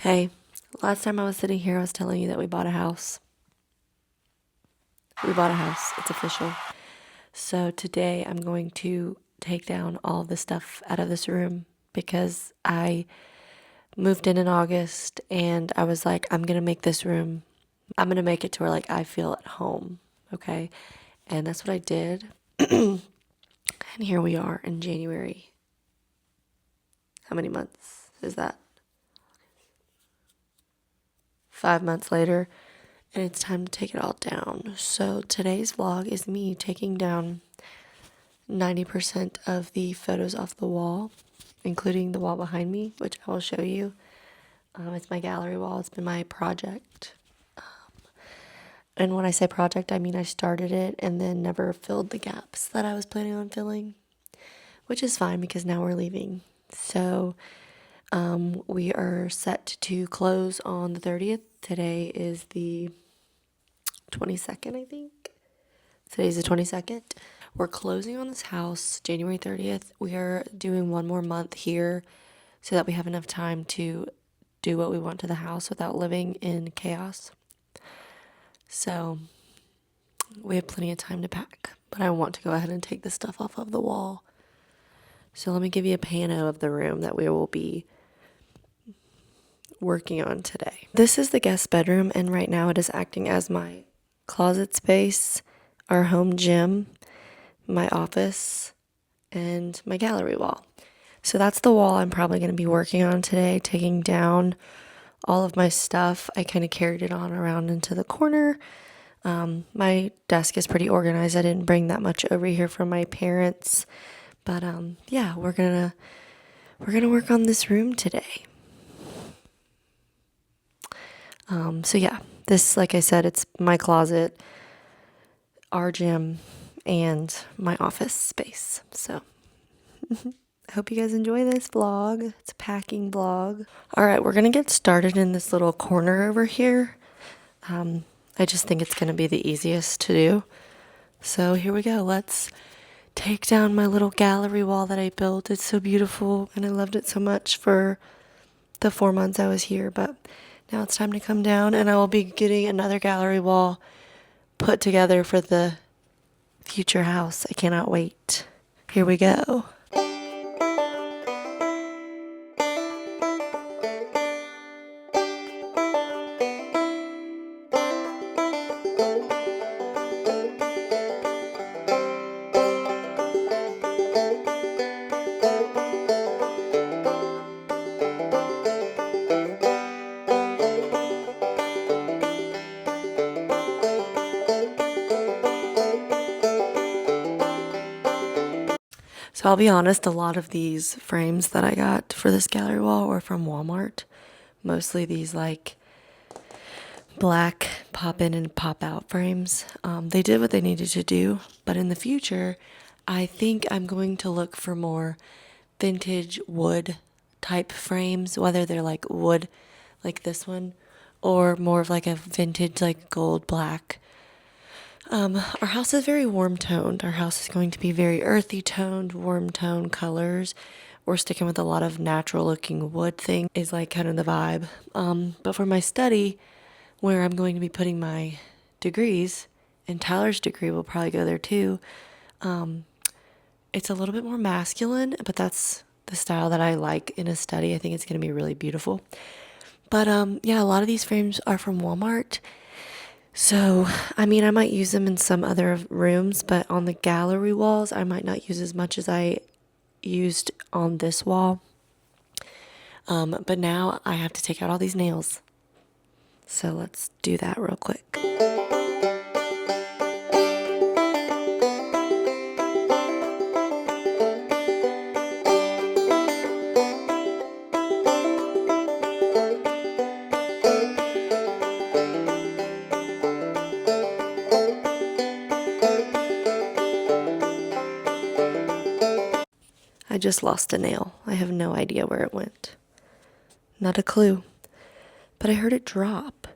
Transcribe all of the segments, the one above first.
Hey, last time I was sitting here, I was telling you that we bought a house. We bought a house. It's official. So today I'm going to take down all of the stuff out of this room because I moved in August and I was like, I'm going to make this room, I'm going to make it to where like I feel at home. Okay. And that's what I did. And here we are in January. How many months is that? 5 months later. And it's time to take it all down. So today's vlog is me taking down 90% of the photos off the wall, including the wall behind me, which I will show you. It's my gallery wall. It's been my project. And when I say project, I mean I started it and then never filled the gaps that I was planning on filling, which is fine because now we're leaving. So we are set to close on the 30th. Today is the 22nd, I think. Today's the 22nd. We're closing on this house January 30th. We are doing one more month here so that we have enough time to do what we want to the house without living in chaos. So we have plenty of time to pack, but I want to go ahead and take the stuff off of the wall. So let me give you a pano of the room that we will be working on today. This is the guest bedroom, and right now it is acting as my closet space, our home gym, my office, and my gallery wall. So that's the wall I'm probably going to be working on today, taking down all of my stuff. I kind of carried it on around into the corner. My desk is pretty organized. I didn't bring that much over here from my parents, but yeah, we're gonna work on this room today. So yeah, this, like I said, it's my closet, our gym, and my office space. So I hope you guys enjoy this vlog. It's a packing vlog. All right, we're gonna get started in this little corner over here. I just think it's gonna be the easiest to do. So here we go. Let's take down my little gallery wall that I built. It's so beautiful and I loved it so much for the 4 months I was here, but now it's time to come down and I will be getting another gallery wall put together for the future house. I cannot wait. Here we go. So I'll be honest, a lot of these frames that I got for this gallery wall were from Walmart. Mostly these like black pop in and pop out frames. They did what they needed to do, but in the future, I think I'm going to look for more vintage wood type frames, whether they're like wood like this one or more of like a vintage like gold black. Our house is very warm toned. Our house is going to be very earthy toned, warm tone colors. We're sticking with a lot of natural looking wood thing is like kind of the vibe. But for my study, where I'm going to be putting my degrees, and Tyler's degree will probably go there too, it's a little bit more masculine, but that's the style that I like in a study. I think it's going to be really beautiful. But yeah, a lot of these frames are from Walmart. So, I mean, I might use them in some other rooms, but on the gallery walls, I might not use as much as I used on this wall. But now I have to take out all these nails. So let's do that real quick. I just lost a nail. I have no idea where it went. Not a clue. But I heard it drop.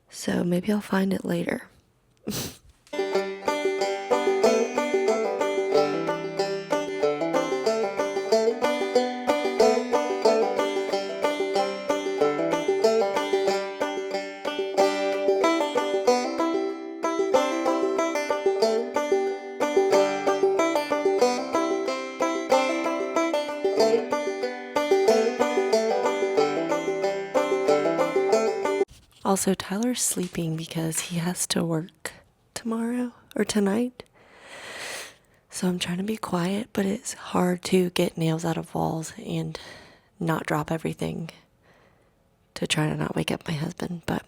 So maybe I'll find it later. Also, Tyler's sleeping because he has to work tomorrow or tonight. So I'm trying to be quiet, but it's hard to get nails out of walls and not drop everything to try to not wake up my husband. But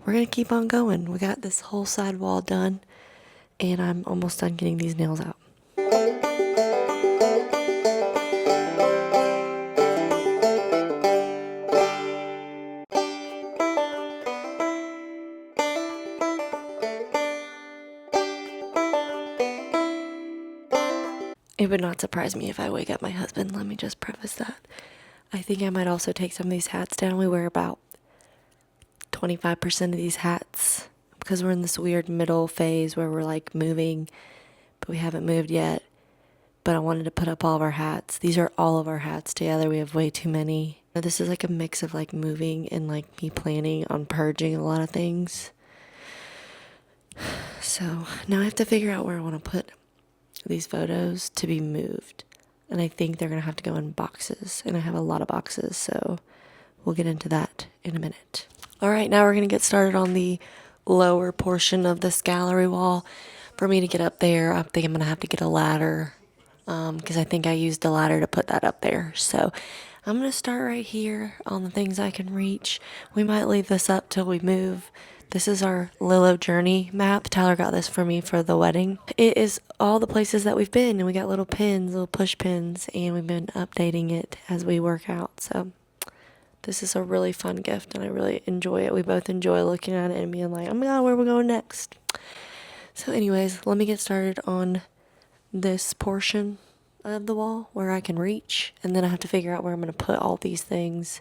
we're going to keep on going. We got this whole side wall done, and I'm almost done getting these nails out. It would not surprise me if I wake up my husband. Let me just preface that. I think I might also take some of these hats down. We wear about 25% of these hats because we're in this weird middle phase where we're like moving, but we haven't moved yet. But I wanted to put up all of our hats. These are all of our hats together. We have way too many. This is like a mix of like moving and like me planning on purging a lot of things. So now I have to figure out where I want to put these photos to be moved. And I think they're going to have to go in boxes. And I have a lot of boxes, so we'll get into that in a minute. All right, now we're going to get started on the lower portion of this gallery wall. For me to get up there, I think I'm going to have to get a ladder because I think I used a ladder to put that up there. So I'm going to start right here on the things I can reach. We might leave this up till we move. This is our Lilo Journey map. Tyler got this for me for the wedding. It is all the places that we've been, and we got little pins, little push pins, and we've been updating it as we work out. So this is a really fun gift, and I really enjoy it. We both enjoy looking at it and being like, oh my God, where are we going next? So anyways, let me get started on this portion of the wall where I can reach, and then I have to figure out where I'm going to put all these things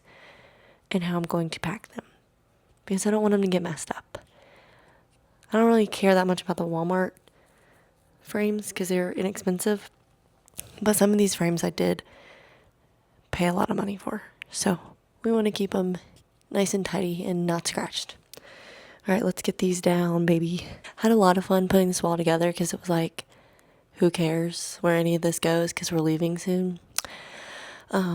and how I'm going to pack them, because I don't want them to get messed up. I don't really care that much about the Walmart frames because they're inexpensive, but some of these frames I did pay a lot of money for, so we want to keep them nice and tidy and not scratched. All right, let's get these down, baby. Had a lot of fun putting this wall together because it was like, who cares where any of this goes because we're leaving soon. But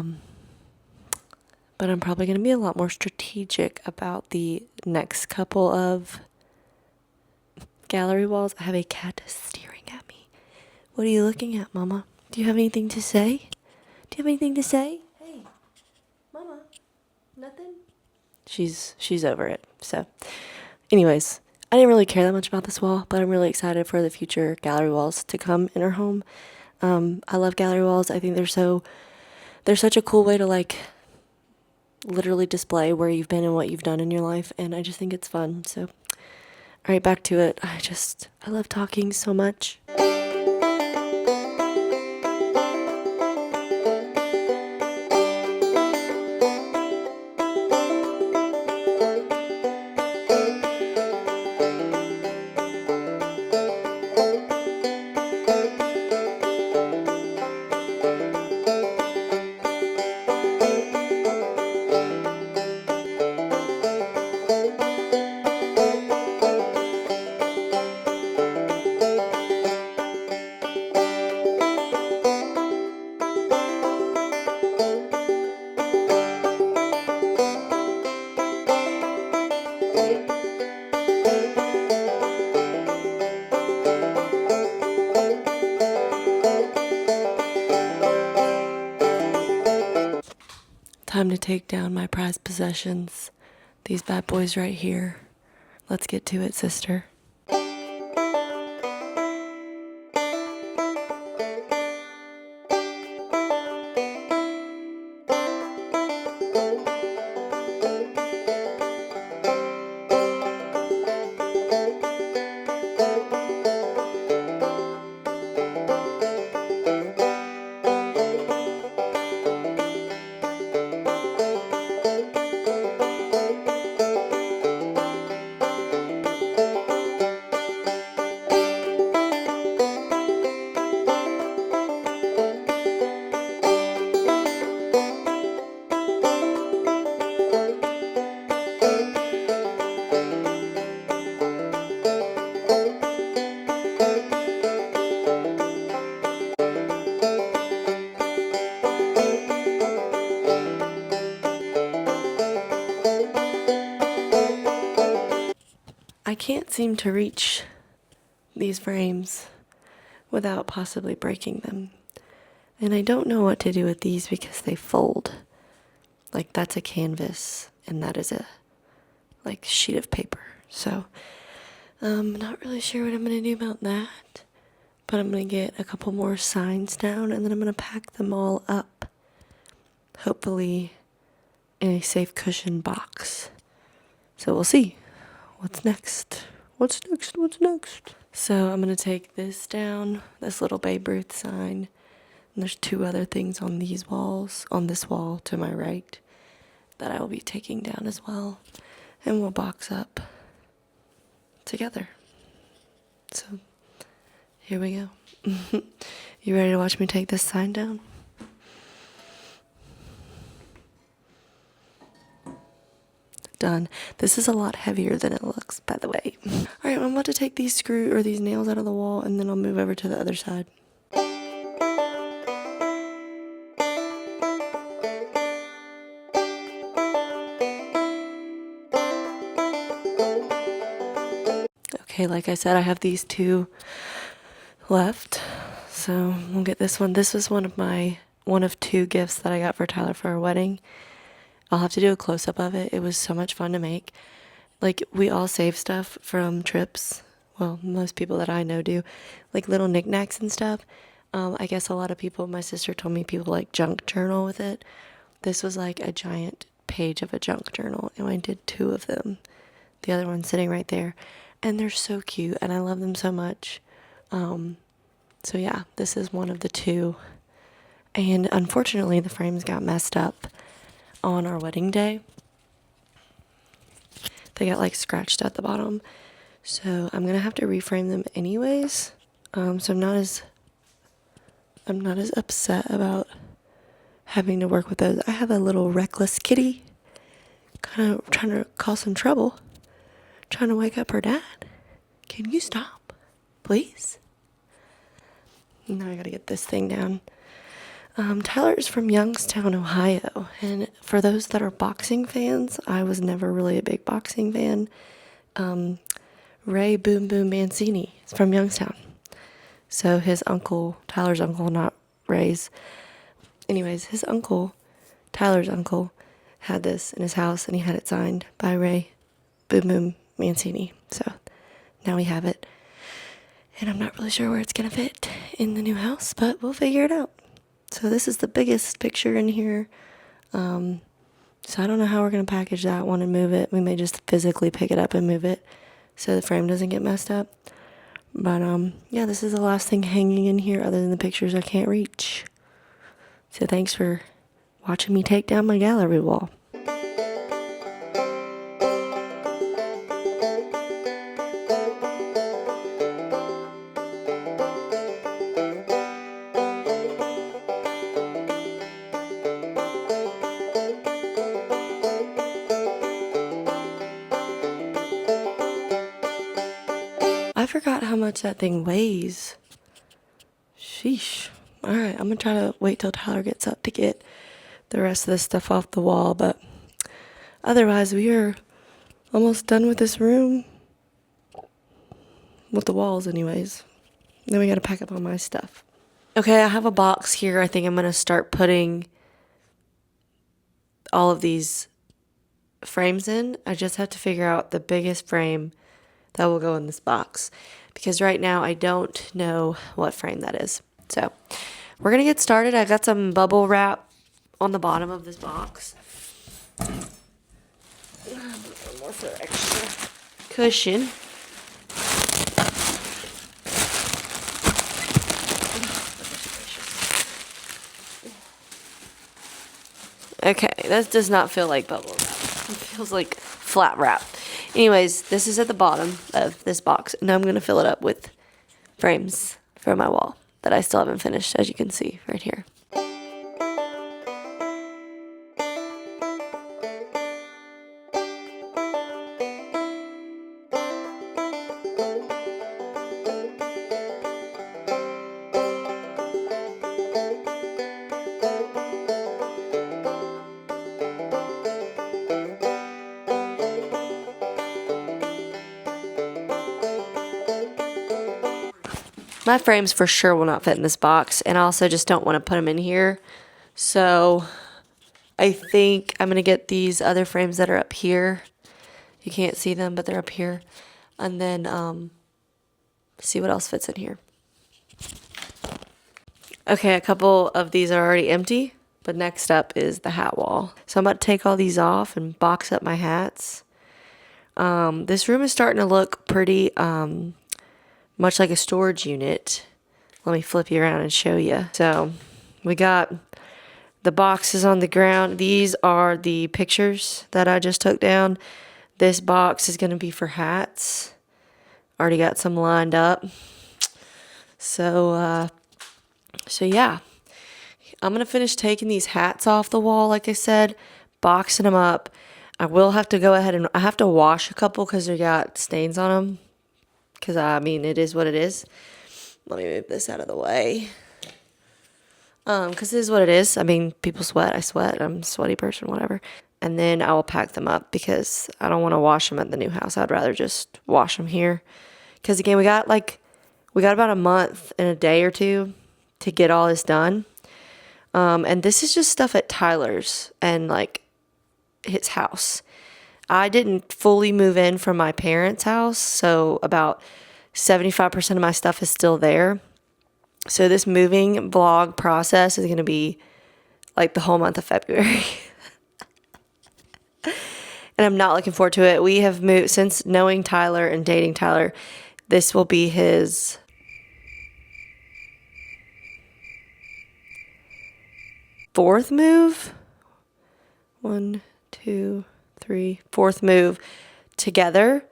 I'm probably going to be a lot more strategic about the next couple of gallery walls. I have a cat staring at me. What are you looking at, Mama? Do you have anything to say? Do you have anything to say? Hey, Mama, nothing? She's over it. So anyways, I didn't really care that much about this wall, but I'm really excited for the future gallery walls to come in our home. I love gallery walls. I think they're such a cool way to like literally display where you've been and what you've done in your life, and I just think it's fun. So, all right, back to it. I love talking so much. Time to take down my prized possessions. These bad boys right here. Let's get to it, sister. I can't seem to reach these frames without possibly breaking them. And I don't know what to do with these because they fold. Like, that's a canvas and that is a like sheet of paper. So I'm not really sure what I'm gonna do about that. But I'm gonna get a couple more signs down and then I'm gonna pack them all up. Hopefully in a safe cushion box. So we'll see. What's next? What's next? What's next? So I'm gonna take this down, this little Babe Ruth sign. And there's two other things on these walls, on this wall to my right, that I will be taking down as well. And we'll box up together. So here we go. You ready to watch me take this sign down? Done. This is a lot heavier than it looks, by the way. Alright, I'm about to take these these nails out of the wall and then I'll move over to the other side. Okay, like I said, I have these two left. So we'll get this one. This was one of two gifts that I got for Tyler for our wedding. I'll have to do a close-up of it. It was so much fun to make. Like, we all save stuff from trips. Well, most people that I know do. Like little knickknacks and stuff. I guess a lot of people, my sister told me people like junk journal with it. This was like a giant page of a junk journal. And I did two of them. The other one's sitting right there. And they're so cute. And I love them so much. So yeah, this is one of the two. And unfortunately, the frames got messed up on our wedding day. They got like scratched at the bottom. So I'm gonna have to reframe them anyways. So I'm not as upset about having to work with those. I have a little reckless kitty kind of trying to cause some trouble. Trying to wake up her dad. Can you stop? Please? Now I gotta get this thing down. Tyler's from Youngstown, Ohio, and for those that are boxing fans, I was never really a big boxing fan. Ray Boom Boom Mancini is from Youngstown. So his uncle, Tyler's uncle, not Ray's. Anyways, his uncle, Tyler's uncle, had this in his house, and he had it signed by Ray Boom Boom Mancini. So now we have it. And I'm not really sure where it's going to fit in the new house, but we'll figure it out. So this is the biggest picture in here. So I don't know how we're going to package that one and move it. We may just physically pick it up and move it so the frame doesn't get messed up. But yeah, this is the last thing hanging in here other than the pictures I can't reach. So thanks for watching me take down my gallery wall. I forgot how much that thing weighs. Sheesh. Alright, I'm gonna try to wait till Tyler gets up to get the rest of this stuff off the wall, but otherwise we are almost done with this room. With the walls anyways. Then we gotta pack up all my stuff. Okay, I have a box here. I think I'm gonna start putting all of these frames in. I just have to figure out the biggest frame that will go in this box, because right now I don't know what frame that is. So we're gonna get started. I got some bubble wrap on the bottom of this box. More for extra cushion. Okay, that does not feel like bubble wrap. It feels like flat wrap. Anyways, this is at the bottom of this box, and I'm going to fill it up with frames for my wall that I still haven't finished, as you can see right here. My frames for sure will not fit in this box, and I also just don't want to put them in here. So I think I'm going to get these other frames that are up here. You can't see them, but they're up here. And then see what else fits in here. Okay, a couple of these are already empty, but next up is the hat wall. So I'm about to take all these off and box up my hats. This room is starting to look pretty much like a storage unit. Let me flip you around and show you. So we got the boxes on the ground. These are the pictures that I just took down. This box is going to be for hats. Already got some lined up. So yeah. I'm going to finish taking these hats off the wall, like I said, boxing them up. I will have to go ahead and I have to wash a couple because they got stains on them. Because, I mean, it is what it is. Let me move this out of the way. Because it is what it is. I mean, people sweat. I sweat. I'm a sweaty person, whatever. And then I will pack them up because I don't want to wash them at the new house. I'd rather just wash them here. Because, again, we got about a month and a day or two to get all this done. And this is just stuff at Tyler's and, like, his house. I didn't fully move in from my parents' house, so about 75% of my stuff is still there. So this moving vlog process is going to be like the whole month of February. And I'm not looking forward to it. We have moved since knowing Tyler and dating Tyler. This will be his fourth move. 1, 2, 3, fourth move together.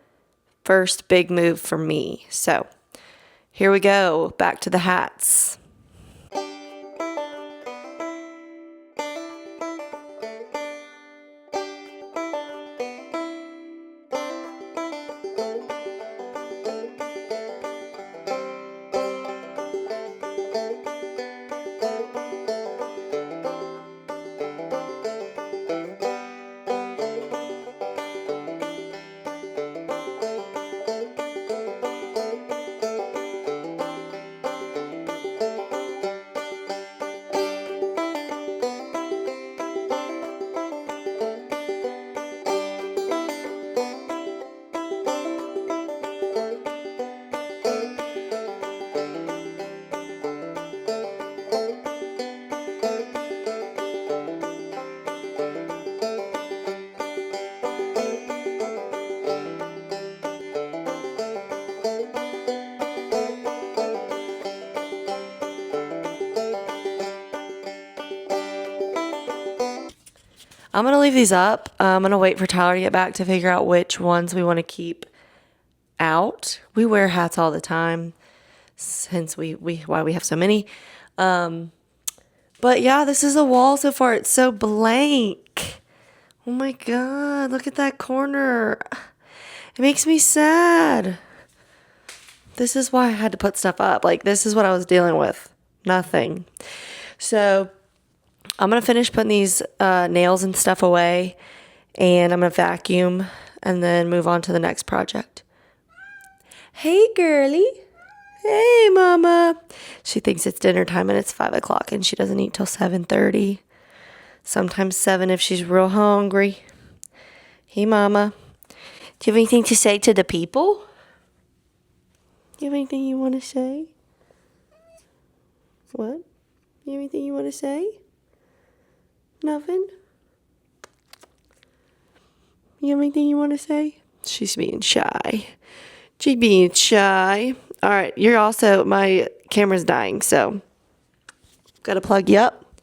First big move for me. So here we go. Back to the hats. I'm going to leave these up. I'm going to wait for Tyler to get back to figure out which ones we want to keep out. We wear hats all the time since why we have so many. But yeah, this is a wall so far. It's so blank. Oh my God, look at that corner. It makes me sad. This is why I had to put stuff up. Like, this is what I was dealing with. Nothing. So I'm going to finish putting these nails and stuff away, and I'm going to vacuum and then move on to the next project. Hey, girly. Hey, mama. She thinks it's dinner time and it's 5 o'clock and she doesn't eat till 7:30. Sometimes 7 if she's real hungry. Hey, mama. Do you have anything to say to the people? Do you have anything you want to say? What? You have anything you want to say? Nothing? You have anything you want to say? She's being shy. She's being shy. All right, my camera's dying, so gotta plug you up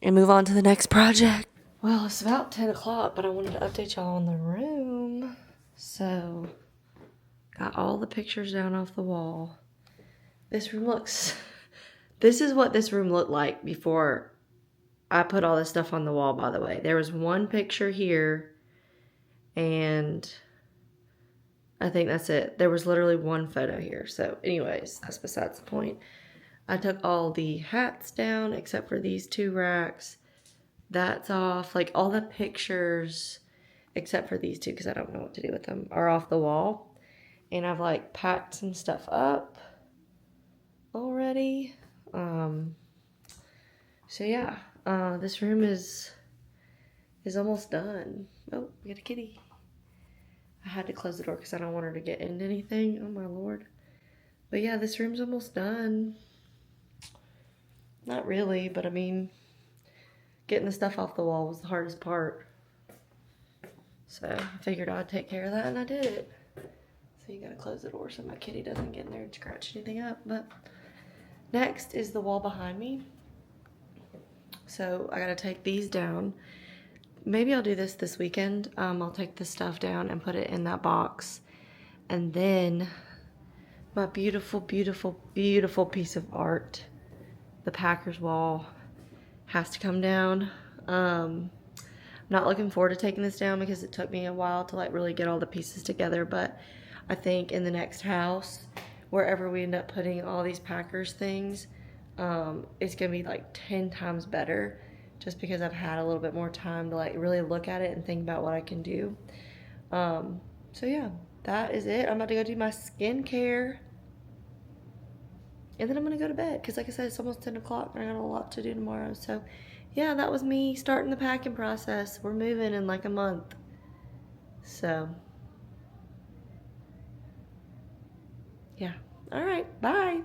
and move on to the next project. Well, it's about 10 o'clock, but I wanted to update y'all on the room. So, got all the pictures down off the wall. This is what this room looked like before I put all this stuff on the wall, by the way. There was one picture here, and I think that's it. There was literally one photo here. So anyways, that's besides the point. I took all the hats down except for these 2 racks. That's off. Like, all the pictures except for these 2, because I don't know what to do with them, are off the wall. And I've, like, packed some stuff up. already. So yeah, this room is almost done. Oh, we got a kitty. I had to close the door because I don't want her to get into anything. Oh my lord. But yeah, this room's almost done. Not really, but I mean, getting the stuff off the wall was the hardest part. So I figured I'd take care of that, and I did it. So you gotta close the door so my kitty doesn't get in there and scratch anything up. But next is the wall behind me. So I gotta take these down. Maybe I'll do this weekend. I'll take this stuff down and put it in that box. And then my beautiful, beautiful, beautiful piece of art, the Packers wall, has to come down. I'm not looking forward to taking this down because it took me a while to like really get all the pieces together, but I think in the next house, wherever we end up putting all these Packers things, it's gonna be like 10 times better just because I've had a little bit more time to like really look at it and think about what I can do. So yeah, that is it. I'm about to go do my skincare. And then I'm going to go to bed because like I said, it's almost 10 o'clock and I got a lot to do tomorrow. So yeah, that was me starting the packing process. We're moving in like a month. So yeah. All right. Bye.